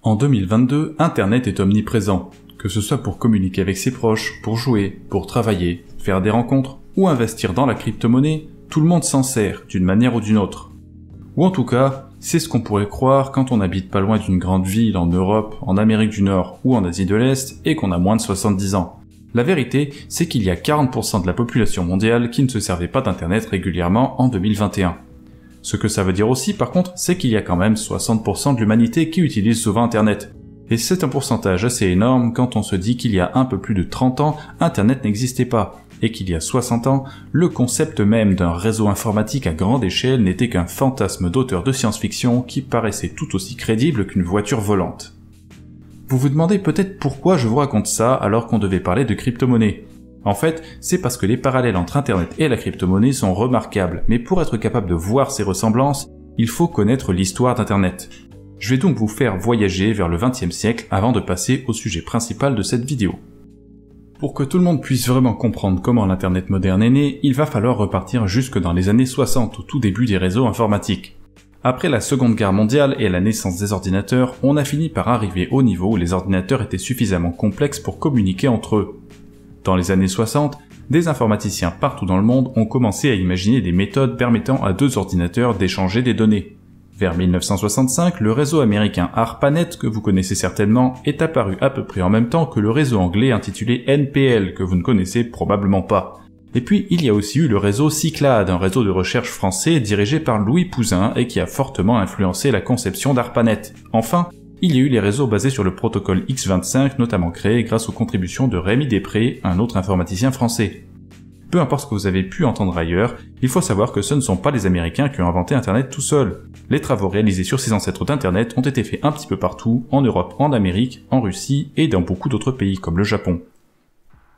En 2022, Internet est omniprésent. Que ce soit pour communiquer avec ses proches, pour jouer, pour travailler, faire des rencontres ou investir dans la crypto-monnaie, tout le monde s'en sert d'une manière ou d'une autre. Ou en tout cas, c'est ce qu'on pourrait croire quand on n'habite pas loin d'une grande ville en Europe, en Amérique du Nord ou en Asie de l'Est et qu'on a moins de 70 ans. La vérité, c'est qu'il y a 40% de la population mondiale qui ne se servait pas d'Internet régulièrement en 2021. Ce que ça veut dire aussi, par contre, c'est qu'il y a quand même 60% de l'humanité qui utilise souvent Internet. Et c'est un pourcentage assez énorme quand on se dit qu'il y a un peu plus de 30 ans, Internet n'existait pas, et qu'il y a 60 ans, le concept même d'un réseau informatique à grande échelle n'était qu'un fantasme d'auteur de science-fiction qui paraissait tout aussi crédible qu'une voiture volante. Vous vous demandez peut-être pourquoi je vous raconte ça alors qu'on devait parler de crypto-monnaie. En fait, c'est parce que les parallèles entre Internet et la crypto-monnaie sont remarquables, mais pour être capable de voir ces ressemblances, il faut connaître l'histoire d'Internet. Je vais donc vous faire voyager vers le XXe siècle avant de passer au sujet principal de cette vidéo. Pour que tout le monde puisse vraiment comprendre comment l'Internet moderne est né, il va falloir repartir jusque dans les années 60, au tout début des réseaux informatiques. Après la Seconde Guerre mondiale et la naissance des ordinateurs, on a fini par arriver au niveau où les ordinateurs étaient suffisamment complexes pour communiquer entre eux. Dans les années 60, des informaticiens partout dans le monde ont commencé à imaginer des méthodes permettant à deux ordinateurs d'échanger des données. Vers 1965, le réseau américain ARPANET, que vous connaissez certainement, est apparu à peu près en même temps que le réseau anglais intitulé NPL, que vous ne connaissez probablement pas. Et puis, il y a aussi eu le réseau Cyclade, un réseau de recherche français dirigé par Louis Pouzin et qui a fortement influencé la conception d'ARPANET. Enfin, il y a eu les réseaux basés sur le protocole X25, notamment créés grâce aux contributions de Rémi Després, un autre informaticien français. Peu importe ce que vous avez pu entendre ailleurs, il faut savoir que ce ne sont pas les Américains qui ont inventé Internet tout seuls. Les travaux réalisés sur ces ancêtres d'Internet ont été faits un petit peu partout, en Europe, en Amérique, en Russie et dans beaucoup d'autres pays comme le Japon.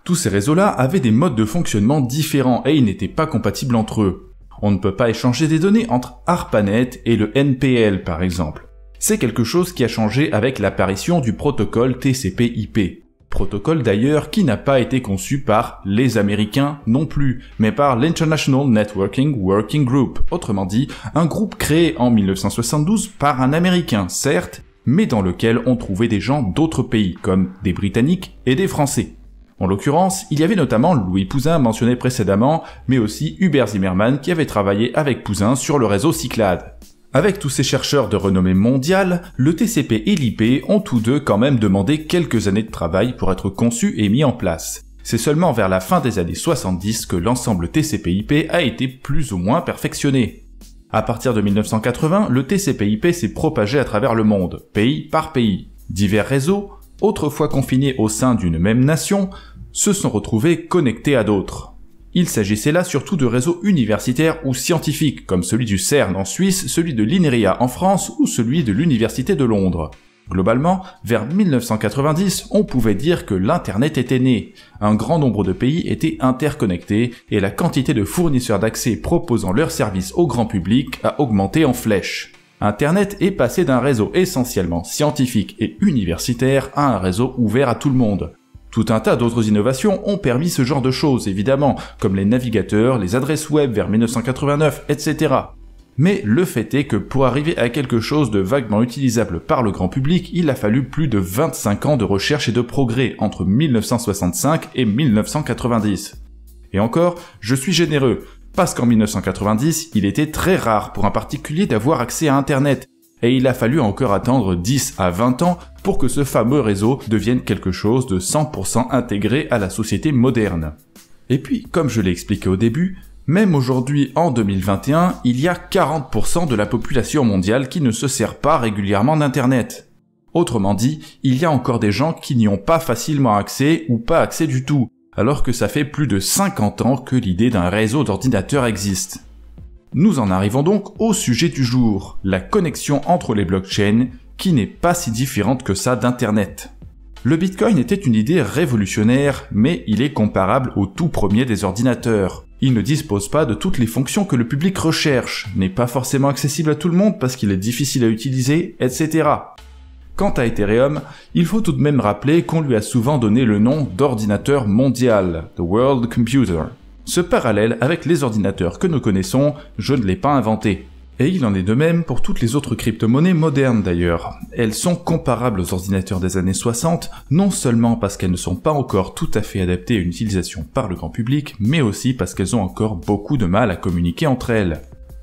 Tous ces réseaux-là avaient des modes de fonctionnement différents et ils n'étaient pas compatibles entre eux. On ne peut pas échanger des données entre ARPANET et le NPL par exemple. C'est quelque chose qui a changé avec l'apparition du protocole TCP/IP. Protocole d'ailleurs qui n'a pas été conçu par les Américains non plus, mais par l'International Networking Working Group, autrement dit, un groupe créé en 1972 par un Américain, certes, mais dans lequel on trouvait des gens d'autres pays, comme des Britanniques et des Français. En l'occurrence, il y avait notamment Louis Pouzin mentionné précédemment, mais aussi Hubert Zimmermann qui avait travaillé avec Pouzin sur le réseau Cyclade. Avec tous ces chercheurs de renommée mondiale, le TCP et l'IP ont tous deux quand même demandé quelques années de travail pour être conçus et mis en place. C'est seulement vers la fin des années 70 que l'ensemble TCP/IP a été plus ou moins perfectionné. À partir de 1980, le TCP/IP s'est propagé à travers le monde, pays par pays. Divers réseaux, autrefois confinés au sein d'une même nation, se sont retrouvés connectés à d'autres. Il s'agissait là surtout de réseaux universitaires ou scientifiques, comme celui du CERN en Suisse, celui de l'INRIA en France ou celui de l'Université de Londres. Globalement, vers 1990, on pouvait dire que l'Internet était né. Un grand nombre de pays étaient interconnectés et la quantité de fournisseurs d'accès proposant leurs services au grand public a augmenté en flèche. Internet est passé d'un réseau essentiellement scientifique et universitaire à un réseau ouvert à tout le monde. Tout un tas d'autres innovations ont permis ce genre de choses, évidemment, comme les navigateurs, les adresses web vers 1989, etc. Mais le fait est que pour arriver à quelque chose de vaguement utilisable par le grand public, il a fallu plus de 25 ans de recherche et de progrès entre 1965 et 1990. Et encore, je suis généreux, parce qu'en 1990, il était très rare pour un particulier d'avoir accès à Internet, et il a fallu encore attendre 10 à 20 ans pour que ce fameux réseau devienne quelque chose de 100% intégré à la société moderne. Et puis, comme je l'ai expliqué au début, même aujourd'hui en 2021, il y a 40% de la population mondiale qui ne se sert pas régulièrement d'Internet. Autrement dit, il y a encore des gens qui n'y ont pas facilement accès ou pas accès du tout, alors que ça fait plus de 50 ans que l'idée d'un réseau d'ordinateurs existe. Nous en arrivons donc au sujet du jour, la connexion entre les blockchains, qui n'est pas si différente que ça d'Internet. Le Bitcoin était une idée révolutionnaire, mais il est comparable au tout premier des ordinateurs. Il ne dispose pas de toutes les fonctions que le public recherche, n'est pas forcément accessible à tout le monde parce qu'il est difficile à utiliser, etc. Quant à Ethereum, il faut tout de même rappeler qu'on lui a souvent donné le nom d'ordinateur mondial, The World Computer. Ce parallèle avec les ordinateurs que nous connaissons, je ne l'ai pas inventé. Et il en est de même pour toutes les autres crypto-monnaies modernes d'ailleurs. Elles sont comparables aux ordinateurs des années 60, non seulement parce qu'elles ne sont pas encore tout à fait adaptées à une utilisation par le grand public, mais aussi parce qu'elles ont encore beaucoup de mal à communiquer entre elles.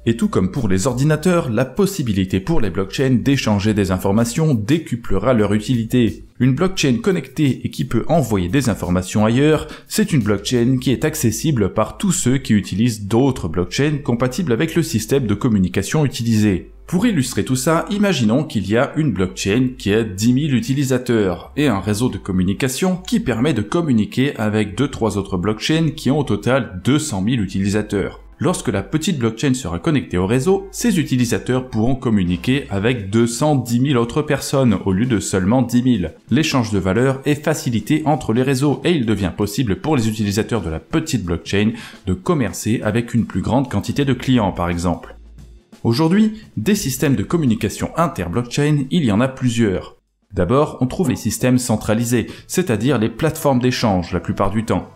Et tout comme pour les ordinateurs, la possibilité pour les blockchains d'échanger des informations décuplera leur utilité. Une blockchain connectée et qui peut envoyer des informations ailleurs, c'est une blockchain qui est accessible par tous ceux qui utilisent d'autres blockchains compatibles avec le système de communication utilisé. Pour illustrer tout ça, imaginons qu'il y a une blockchain qui a 10 000 utilisateurs et un réseau de communication qui permet de communiquer avec 2-3 autres blockchains qui ont au total 200 000 utilisateurs. Lorsque la petite blockchain sera connectée au réseau, ses utilisateurs pourront communiquer avec 210 000 autres personnes au lieu de seulement 10 000. L'échange de valeurs est facilité entre les réseaux et il devient possible pour les utilisateurs de la petite blockchain de commercer avec une plus grande quantité de clients par exemple. Aujourd'hui, des systèmes de communication inter-blockchain, il y en a plusieurs. D'abord, on trouve les systèmes centralisés, c'est-à-dire les plateformes d'échange la plupart du temps.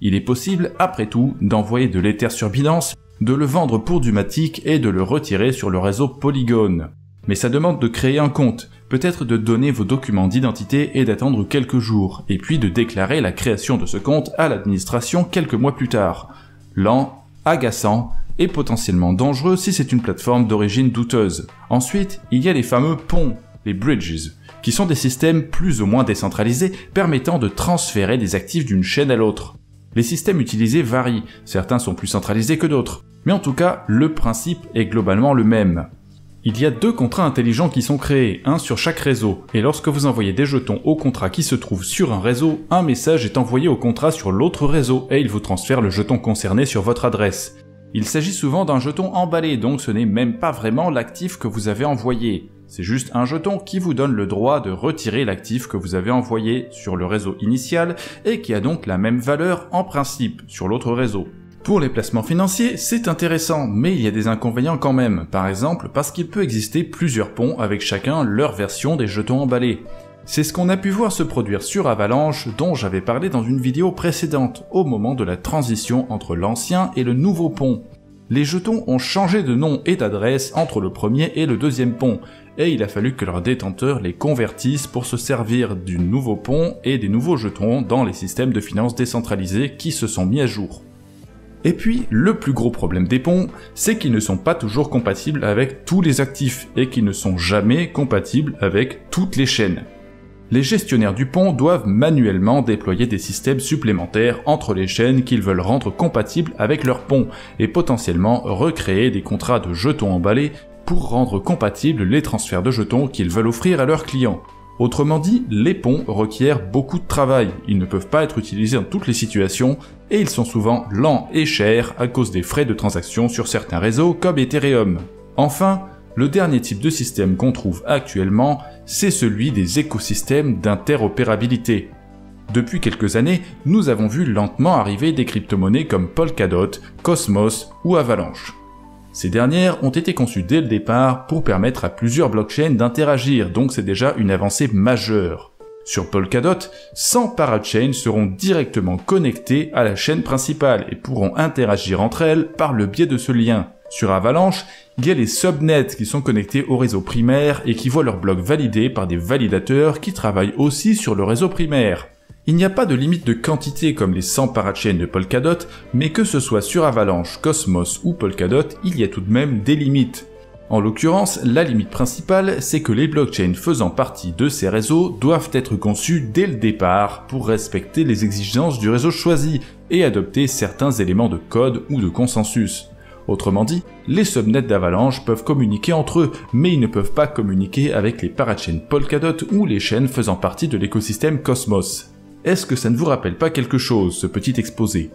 Il est possible, après tout, d'envoyer de l'Ether sur Binance, de le vendre pour du Matic et de le retirer sur le réseau Polygon. Mais ça demande de créer un compte, peut-être de donner vos documents d'identité et d'attendre quelques jours, et puis de déclarer la création de ce compte à l'administration quelques mois plus tard. Lent, agaçant, et potentiellement dangereux si c'est une plateforme d'origine douteuse. Ensuite, il y a les fameux ponts, les bridges, qui sont des systèmes plus ou moins décentralisés permettant de transférer des actifs d'une chaîne à l'autre. Les systèmes utilisés varient, certains sont plus centralisés que d'autres, mais en tout cas, le principe est globalement le même. Il y a 2 contrats intelligents qui sont créés, un sur chaque réseau, et lorsque vous envoyez des jetons au contrat qui se trouve sur un réseau, un message est envoyé au contrat sur l'autre réseau et il vous transfère le jeton concerné sur votre adresse. Il s'agit souvent d'un jeton emballé, donc ce n'est même pas vraiment l'actif que vous avez envoyé. C'est juste un jeton qui vous donne le droit de retirer l'actif que vous avez envoyé sur le réseau initial et qui a donc la même valeur en principe sur l'autre réseau. Pour les placements financiers, c'est intéressant, mais il y a des inconvénients quand même, par exemple parce qu'il peut exister plusieurs ponts avec chacun leur version des jetons emballés. C'est ce qu'on a pu voir se produire sur Avalanche, dont j'avais parlé dans une vidéo précédente, au moment de la transition entre l'ancien et le nouveau pont. Les jetons ont changé de nom et d'adresse entre le premier et le deuxième pont, et il a fallu que leurs détenteurs les convertissent pour se servir du nouveau pont et des nouveaux jetons dans les systèmes de finances décentralisés qui se sont mis à jour. Et puis, le plus gros problème des ponts, c'est qu'ils ne sont pas toujours compatibles avec tous les actifs, et qu'ils ne sont jamais compatibles avec toutes les chaînes. Les gestionnaires du pont doivent manuellement déployer des systèmes supplémentaires entre les chaînes qu'ils veulent rendre compatibles avec leur pont, et potentiellement recréer des contrats de jetons emballés pour rendre compatibles les transferts de jetons qu'ils veulent offrir à leurs clients. Autrement dit, les ponts requièrent beaucoup de travail, ils ne peuvent pas être utilisés dans toutes les situations, et ils sont souvent lents et chers à cause des frais de transaction sur certains réseaux comme Ethereum. Enfin, le dernier type de système qu'on trouve actuellement, c'est celui des écosystèmes d'interopérabilité. Depuis quelques années, nous avons vu lentement arriver des crypto-monnaies comme Polkadot, Cosmos ou Avalanche. Ces dernières ont été conçues dès le départ pour permettre à plusieurs blockchains d'interagir, donc c'est déjà une avancée majeure. Sur Polkadot, 100 parachains seront directement connectés à la chaîne principale et pourront interagir entre elles par le biais de ce lien. Sur Avalanche, il y a les subnets qui sont connectés au réseau primaire et qui voient leurs blocs validés par des validateurs qui travaillent aussi sur le réseau primaire. Il n'y a pas de limite de quantité comme les 100 parachains de Polkadot, mais que ce soit sur Avalanche, Cosmos ou Polkadot, il y a tout de même des limites. En l'occurrence, la limite principale, c'est que les blockchains faisant partie de ces réseaux doivent être conçus dès le départ pour respecter les exigences du réseau choisi et adopter certains éléments de code ou de consensus. Autrement dit, les subnets d'Avalanche peuvent communiquer entre eux, mais ils ne peuvent pas communiquer avec les parachains Polkadot ou les chaînes faisant partie de l'écosystème Cosmos. Est-ce que ça ne vous rappelle pas quelque chose, ce petit exposé?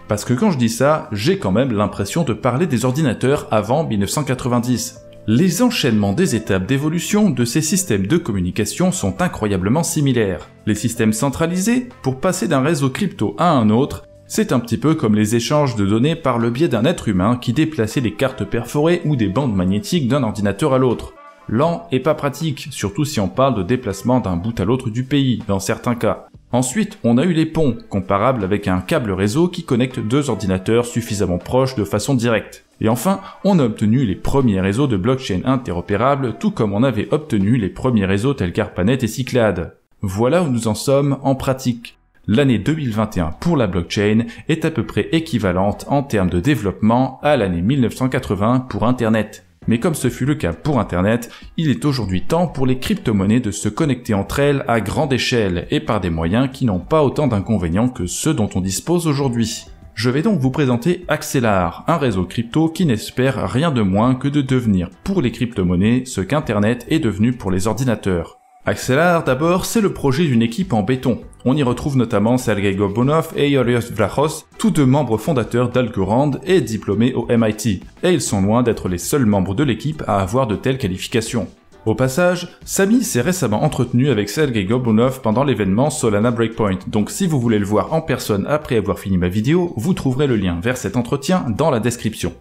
Parce que quand je dis ça, j'ai quand même l'impression de parler des ordinateurs avant 1990. Les enchaînements des étapes d'évolution de ces systèmes de communication sont incroyablement similaires. Les systèmes centralisés, pour passer d'un réseau crypto à un autre, c'est un petit peu comme les échanges de données par le biais d'un être humain qui déplaçait des cartes perforées ou des bandes magnétiques d'un ordinateur à l'autre. Lent et pas pratique, surtout si on parle de déplacement d'un bout à l'autre du pays, dans certains cas. Ensuite, on a eu les ponts, comparables avec un câble réseau qui connecte deux ordinateurs suffisamment proches de façon directe. Et enfin, on a obtenu les premiers réseaux de blockchain interopérables, tout comme on avait obtenu les premiers réseaux tels qu'ARPANET et Cyclades. Voilà où nous en sommes en pratique. L'année 2021 pour la blockchain est à peu près équivalente en termes de développement à l'année 1980 pour Internet. Mais comme ce fut le cas pour Internet, il est aujourd'hui temps pour les crypto-monnaies de se connecter entre elles à grande échelle et par des moyens qui n'ont pas autant d'inconvénients que ceux dont on dispose aujourd'hui. Je vais donc vous présenter Axelar, un réseau crypto qui n'espère rien de moins que de devenir pour les crypto-monnaies ce qu'Internet est devenu pour les ordinateurs. Axelar, d'abord, c'est le projet d'une équipe en béton. On y retrouve notamment Sergey Gobunov et Yurios Vlachos, tous deux membres fondateurs d'Algorand et diplômés au MIT, et ils sont loin d'être les seuls membres de l'équipe à avoir de telles qualifications. Au passage, Samy s'est récemment entretenu avec Sergey Gobunov pendant l'événement Solana Breakpoint, donc si vous voulez le voir en personne après avoir fini ma vidéo, vous trouverez le lien vers cet entretien dans la description.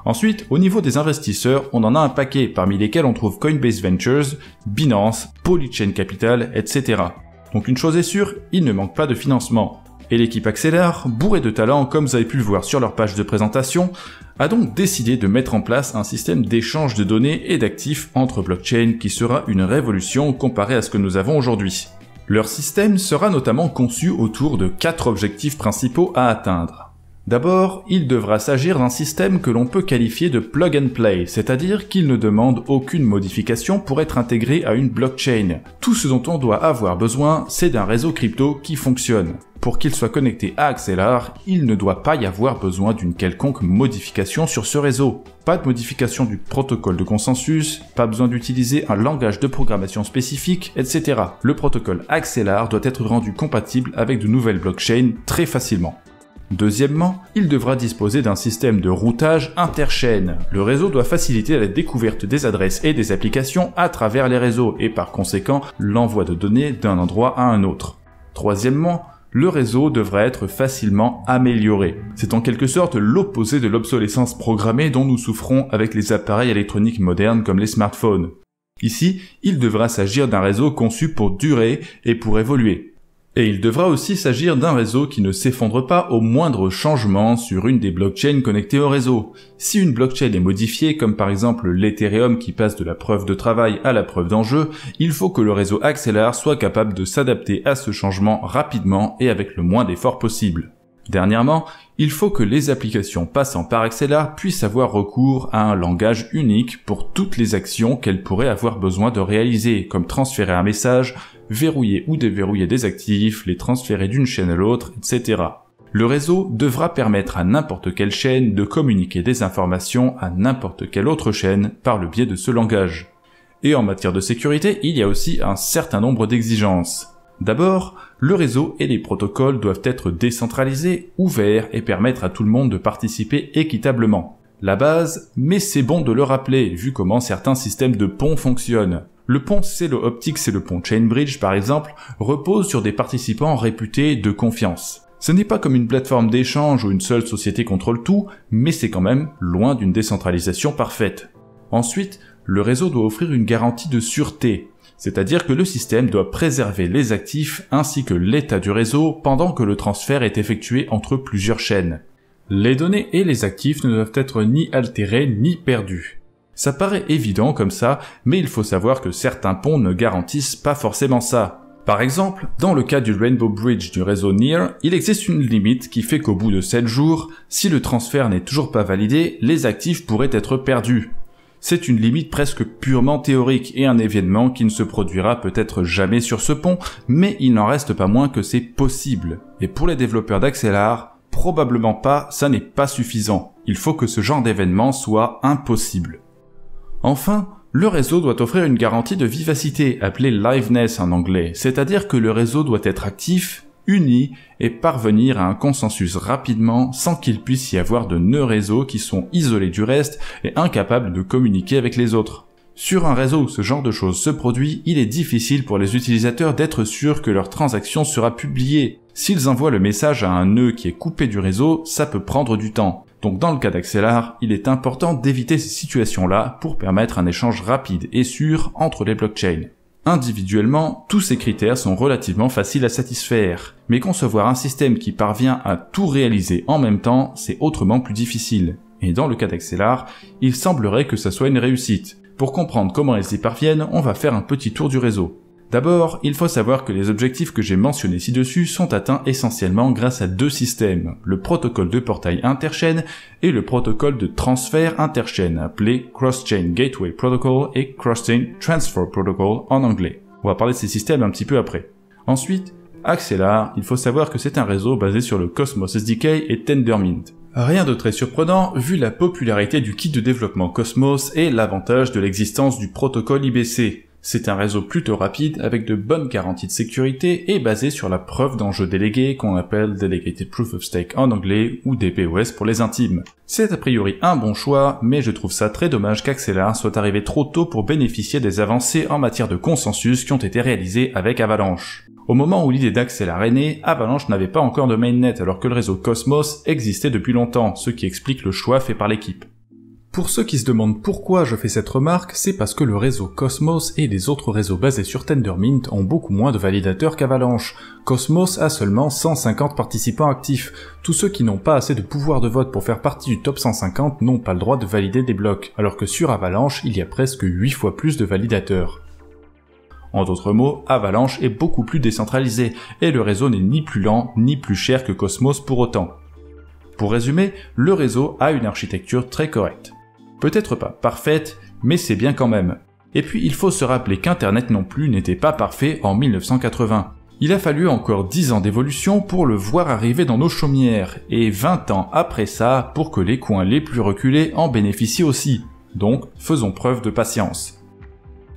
Ensuite, au niveau des investisseurs, on en a un paquet, parmi lesquels on trouve Coinbase Ventures, Binance, Polychain Capital, etc. Donc une chose est sûre, il ne manque pas de financement. Et l'équipe Axelar, bourrée de talent comme vous avez pu le voir sur leur page de présentation, a donc décidé de mettre en place un système d'échange de données et d'actifs entre blockchains qui sera une révolution comparée à ce que nous avons aujourd'hui. Leur système sera notamment conçu autour de 4 objectifs principaux à atteindre. D'abord, il devra s'agir d'un système que l'on peut qualifier de plug and play, c'est-à-dire qu'il ne demande aucune modification pour être intégré à une blockchain. Tout ce dont on doit avoir besoin, c'est d'un réseau crypto qui fonctionne. Pour qu'il soit connecté à Axelar, il ne doit pas y avoir besoin d'une quelconque modification sur ce réseau. Pas de modification du protocole de consensus, pas besoin d'utiliser un langage de programmation spécifique, etc. Le protocole Axelar doit être rendu compatible avec de nouvelles blockchains très facilement. Deuxièmement, il devra disposer d'un système de routage interchaîne. Le réseau doit faciliter la découverte des adresses et des applications à travers les réseaux et par conséquent l'envoi de données d'un endroit à un autre. Troisièmement, le réseau devra être facilement amélioré. C'est en quelque sorte l'opposé de l'obsolescence programmée dont nous souffrons avec les appareils électroniques modernes comme les smartphones. Ici, il devra s'agir d'un réseau conçu pour durer et pour évoluer. Et il devra aussi s'agir d'un réseau qui ne s'effondre pas au moindre changement sur une des blockchains connectées au réseau. Si une blockchain est modifiée, comme par exemple l'Ethereum qui passe de la preuve de travail à la preuve d'enjeu, il faut que le réseau Axelar soit capable de s'adapter à ce changement rapidement et avec le moins d'efforts possible. Dernièrement, il faut que les applications passant par Axelar puissent avoir recours à un langage unique pour toutes les actions qu'elles pourraient avoir besoin de réaliser, comme transférer un message, verrouiller ou déverrouiller des actifs, les transférer d'une chaîne à l'autre, etc. Le réseau devra permettre à n'importe quelle chaîne de communiquer des informations à n'importe quelle autre chaîne par le biais de ce langage. Et en matière de sécurité, il y a aussi un certain nombre d'exigences. D'abord, le réseau et les protocoles doivent être décentralisés, ouverts et permettre à tout le monde de participer équitablement. La base, mais c'est bon de le rappeler, vu comment certains systèmes de ponts fonctionnent. Le pont Celo Optics et le pont Chainbridge, par exemple, reposent sur des participants réputés de confiance. Ce n'est pas comme une plateforme d'échange où une seule société contrôle tout, mais c'est quand même loin d'une décentralisation parfaite. Ensuite, le réseau doit offrir une garantie de sûreté, c'est-à-dire que le système doit préserver les actifs ainsi que l'état du réseau pendant que le transfert est effectué entre plusieurs chaînes. Les données et les actifs ne doivent être ni altérés ni perdus. Ça paraît évident comme ça, mais il faut savoir que certains ponts ne garantissent pas forcément ça. Par exemple, dans le cas du Rainbow Bridge du réseau NEAR, il existe une limite qui fait qu'au bout de 7 jours, si le transfert n'est toujours pas validé, les actifs pourraient être perdus. C'est une limite presque purement théorique et un événement qui ne se produira peut-être jamais sur ce pont, mais il n'en reste pas moins que c'est possible. Et pour les développeurs d'Axelar, probablement pas, ça n'est pas suffisant. Il faut que ce genre d'événement soit impossible. Enfin, le réseau doit offrir une garantie de vivacité, appelée liveness en anglais, c'est-à-dire que le réseau doit être actif, uni et parvenir à un consensus rapidement sans qu'il puisse y avoir de nœuds réseau qui sont isolés du reste et incapables de communiquer avec les autres. Sur un réseau où ce genre de choses se produit, il est difficile pour les utilisateurs d'être sûrs que leur transaction sera publiée. S'ils envoient le message à un nœud qui est coupé du réseau, ça peut prendre du temps. Donc dans le cas d'Axelar, il est important d'éviter ces situations-là pour permettre un échange rapide et sûr entre les blockchains. Individuellement, tous ces critères sont relativement faciles à satisfaire, mais concevoir un système qui parvient à tout réaliser en même temps, c'est autrement plus difficile. Et dans le cas d'Axelar, il semblerait que ça soit une réussite. Pour comprendre comment elles y parviennent, on va faire un petit tour du réseau. D'abord, il faut savoir que les objectifs que j'ai mentionnés ci-dessus sont atteints essentiellement grâce à deux systèmes, le protocole de portail interchaîne et le protocole de transfert interchaîne, appelé Cross-Chain Gateway Protocol et Cross-Chain Transfer Protocol en anglais. On va parler de ces systèmes un petit peu après. Ensuite, Axelar, il faut savoir que c'est un réseau basé sur le Cosmos SDK et Tendermint. Rien de très surprenant vu la popularité du kit de développement Cosmos et l'avantage de l'existence du protocole IBC. C'est un réseau plutôt rapide avec de bonnes garanties de sécurité et basé sur la preuve d'enjeu délégué qu'on appelle Delegated Proof of Stake en anglais ou DPoS pour les intimes. C'est a priori un bon choix, mais je trouve ça très dommage qu'Axelar soit arrivé trop tôt pour bénéficier des avancées en matière de consensus qui ont été réalisées avec Avalanche. Au moment où l'idée d'Axelar est née, Avalanche n'avait pas encore de mainnet alors que le réseau Cosmos existait depuis longtemps, ce qui explique le choix fait par l'équipe. Pour ceux qui se demandent pourquoi je fais cette remarque, c'est parce que le réseau Cosmos et les autres réseaux basés sur Tendermint ont beaucoup moins de validateurs qu'Avalanche. Cosmos a seulement 150 participants actifs. Tous ceux qui n'ont pas assez de pouvoir de vote pour faire partie du top 150 n'ont pas le droit de valider des blocs, alors que sur Avalanche, il y a presque 8 fois plus de validateurs. En d'autres mots, Avalanche est beaucoup plus décentralisé, et le réseau n'est ni plus lent ni plus cher que Cosmos pour autant. Pour résumer, le réseau a une architecture très correcte. Peut-être pas parfaite, mais c'est bien quand même. Et puis il faut se rappeler qu'Internet non plus n'était pas parfait en 1980. Il a fallu encore 10 ans d'évolution pour le voir arriver dans nos chaumières, et 20 ans après ça pour que les coins les plus reculés en bénéficient aussi. Donc, faisons preuve de patience.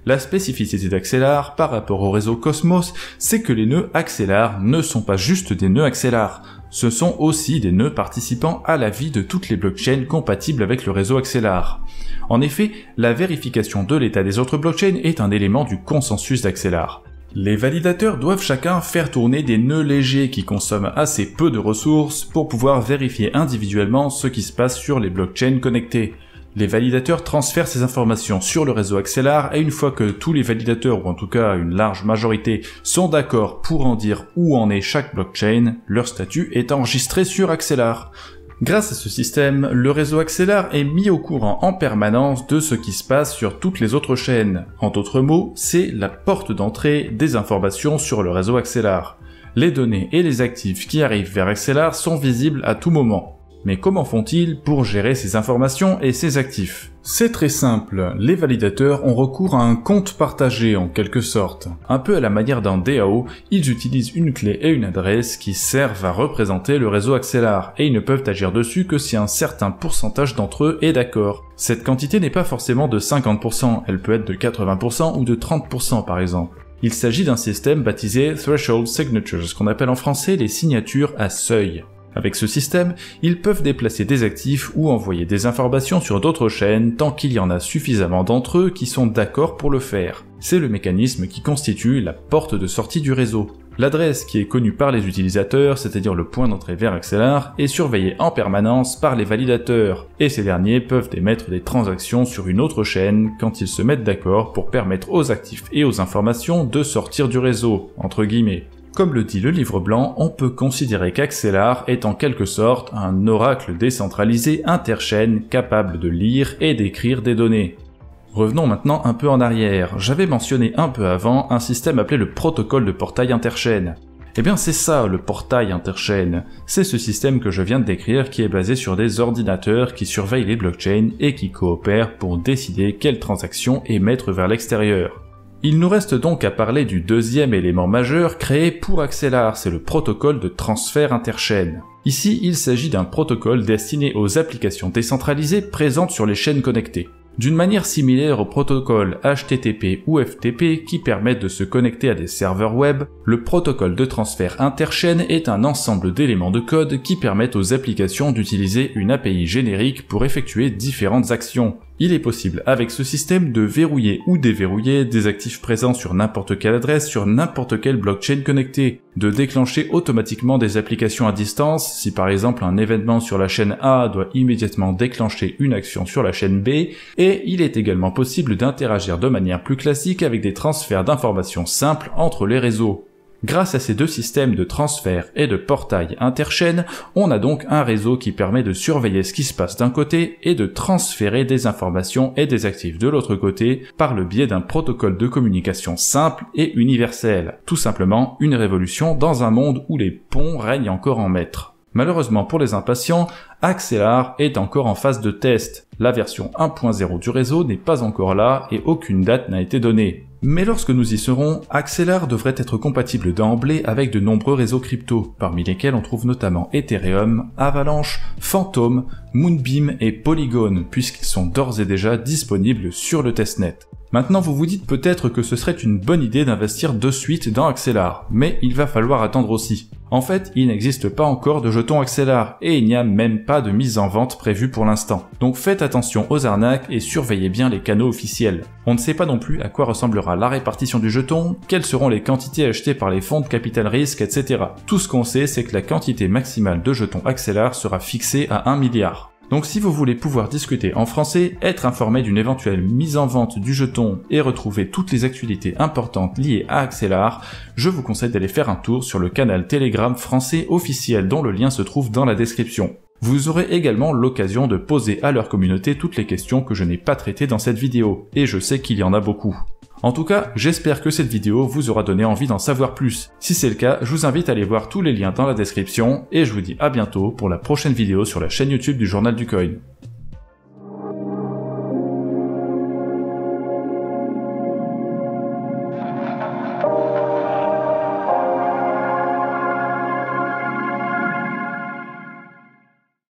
La spécificité d'Axelar par rapport au réseau Cosmos, c'est que les nœuds Axelar ne sont pas juste des nœuds Axelar, ce sont aussi des nœuds participant à la vie de toutes les blockchains compatibles avec le réseau Axelar. En effet, la vérification de l'état des autres blockchains est un élément du consensus d'Axelar. Les validateurs doivent chacun faire tourner des nœuds légers qui consomment assez peu de ressources pour pouvoir vérifier individuellement ce qui se passe sur les blockchains connectées. Les validateurs transfèrent ces informations sur le réseau Axelar et une fois que tous les validateurs, ou en tout cas une large majorité, sont d'accord pour en dire où en est chaque blockchain, leur statut est enregistré sur Axelar. Grâce à ce système, le réseau Axelar est mis au courant en permanence de ce qui se passe sur toutes les autres chaînes. En d'autres mots, c'est la porte d'entrée des informations sur le réseau Axelar. Les données et les actifs qui arrivent vers Axelar sont visibles à tout moment. Mais comment font-ils pour gérer ces informations et ces actifs? C'est très simple, les validateurs ont recours à un compte partagé en quelque sorte. Un peu à la manière d'un DAO, ils utilisent une clé et une adresse qui servent à représenter le réseau Axelar, et ils ne peuvent agir dessus que si un certain pourcentage d'entre eux est d'accord. Cette quantité n'est pas forcément de 50%, elle peut être de 80% ou de 30% par exemple. Il s'agit d'un système baptisé Threshold Signatures, ce qu'on appelle en français les signatures à seuil. Avec ce système, ils peuvent déplacer des actifs ou envoyer des informations sur d'autres chaînes tant qu'il y en a suffisamment d'entre eux qui sont d'accord pour le faire. C'est le mécanisme qui constitue la porte de sortie du réseau. L'adresse qui est connue par les utilisateurs, c'est-à-dire le point d'entrée vers Axelar, est surveillée en permanence par les validateurs, et ces derniers peuvent émettre des transactions sur une autre chaîne quand ils se mettent d'accord pour permettre aux actifs et aux informations de sortir du réseau, entre guillemets. Comme le dit le livre blanc, on peut considérer qu'Axelar est en quelque sorte un oracle décentralisé interchaîne capable de lire et d'écrire des données. Revenons maintenant un peu en arrière. J'avais mentionné un peu avant un système appelé le protocole de portail interchaîne. Eh bien c'est ça le portail interchaîne. C'est ce système que je viens de décrire qui est basé sur des ordinateurs qui surveillent les blockchains et qui coopèrent pour décider quelles transactions émettre vers l'extérieur. Il nous reste donc à parler du deuxième élément majeur créé pour Axelar, c'est le protocole de transfert interchaîne. Ici, il s'agit d'un protocole destiné aux applications décentralisées présentes sur les chaînes connectées. D'une manière similaire au protocole HTTP ou FTP qui permettent de se connecter à des serveurs web, le protocole de transfert interchaîne est un ensemble d'éléments de code qui permettent aux applications d'utiliser une API générique pour effectuer différentes actions. Il est possible avec ce système de verrouiller ou déverrouiller des actifs présents sur n'importe quelle adresse sur n'importe quelle blockchain connectée, de déclencher automatiquement des applications à distance si par exemple un événement sur la chaîne A doit immédiatement déclencher une action sur la chaîne B, et il est également possible d'interagir de manière plus classique avec des transferts d'informations simples entre les réseaux. Grâce à ces deux systèmes de transfert et de portail interchaîne, on a donc un réseau qui permet de surveiller ce qui se passe d'un côté et de transférer des informations et des actifs de l'autre côté par le biais d'un protocole de communication simple et universel. Tout simplement une révolution dans un monde où les ponts règnent encore en maître. Malheureusement pour les impatients, Axelar est encore en phase de test. La version 1.0 du réseau n'est pas encore là et aucune date n'a été donnée. Mais lorsque nous y serons, Axelar devrait être compatible d'emblée avec de nombreux réseaux crypto, parmi lesquels on trouve notamment Ethereum, Avalanche, Phantom, Moonbeam et Polygon, puisqu'ils sont d'ores et déjà disponibles sur le testnet. Maintenant vous vous dites peut-être que ce serait une bonne idée d'investir de suite dans Axelar, mais il va falloir attendre aussi. En fait, il n'existe pas encore de jetons Axelar, et il n'y a même pas de mise en vente prévue pour l'instant. Donc faites attention aux arnaques et surveillez bien les canaux officiels. On ne sait pas non plus à quoi ressemblera la répartition du jeton, quelles seront les quantités achetées par les fonds de capital risque, etc. Tout ce qu'on sait, c'est que la quantité maximale de jetons Axelar sera fixée à 1 milliard. Donc si vous voulez pouvoir discuter en français, être informé d'une éventuelle mise en vente du jeton et retrouver toutes les actualités importantes liées à Axelar, je vous conseille d'aller faire un tour sur le canal Telegram français officiel dont le lien se trouve dans la description. Vous aurez également l'occasion de poser à leur communauté toutes les questions que je n'ai pas traitées dans cette vidéo, et je sais qu'il y en a beaucoup. En tout cas, j'espère que cette vidéo vous aura donné envie d'en savoir plus. Si c'est le cas, je vous invite à aller voir tous les liens dans la description, et je vous dis à bientôt pour la prochaine vidéo sur la chaîne YouTube du Journal du Coin.